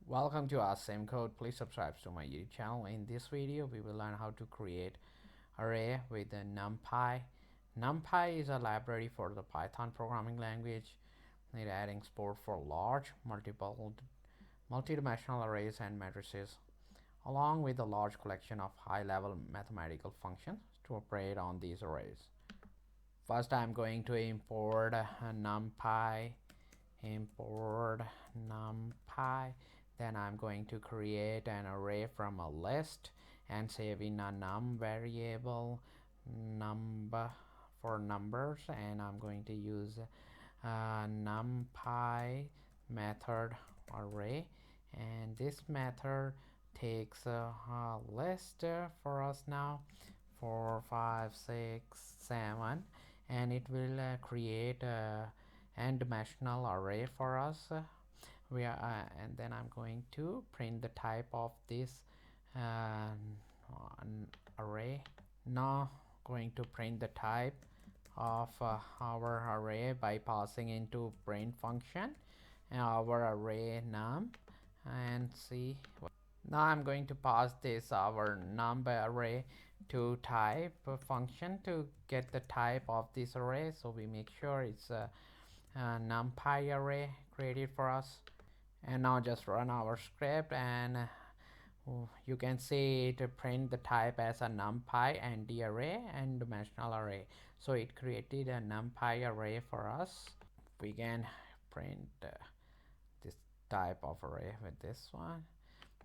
Welcome to Awesome Code. Please subscribe to my YouTube channel. In this video, we will learn how to create array with the NumPy. NumPy is a library for the Python programming language. It adding support for large, multi-dimensional arrays and matrices, along with a large collection of high-level mathematical functions to operate on these arrays. First, I'm going to import NumPy. Import NumPy. Then I'm going to create an array from a list and save in a num variable number for numbers, and I'm going to use NumPy method array, and this method takes a list for us now 4 5 6 7, and it will create a n-dimensional array for us. And then I'm going to print the type of this array. Now going to print the type of our array by passing into print function our array num, and see. Now I'm going to pass this our num array to type function to get the type of this array, so we make sure it's a NumPy array created for us. And now just run our script, and you can see it print the type as a NumPy and the array and dimensional array. So it created a NumPy array for us. We can print this type of array with this one.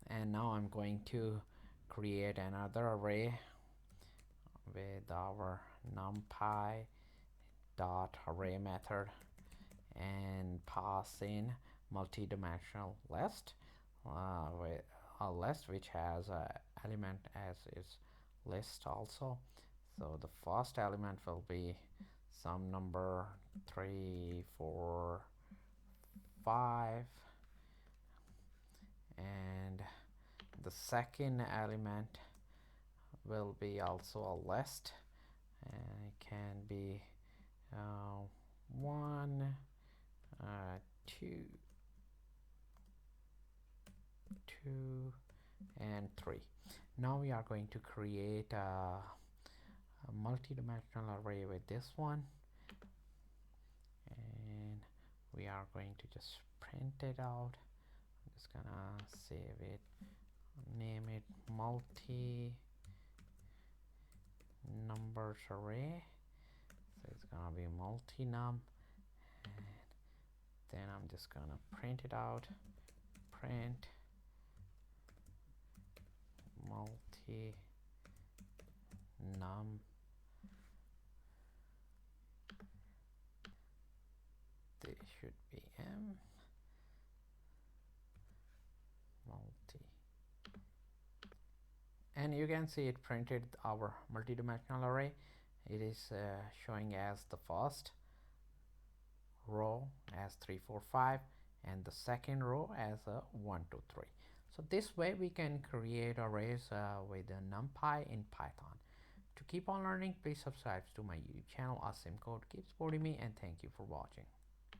And now I'm going to create another array with our NumPy dot array method and pass in multi-dimensional list with a list which has a element as its list also. So the first element will be some number 3 4 5, and the second element will be also a list, and it can be 1 2 and 3. Now we are going to create a multi-dimensional array with this one, and we are going to just print it out. I'm just gonna save it, name it multi numbers array, so it's gonna be multi-num, and then I'm just gonna print it out, print multi num. This should be m multi, and you can see it printed our multi-dimensional array. It is showing as the first row as 3 4 5 and the second row as a 1 2 3. So this way we can create arrays with the NumPy in Python. To keep on learning, please subscribe to my YouTube channel Awesome Code. Keep supporting me, and thank you for watching.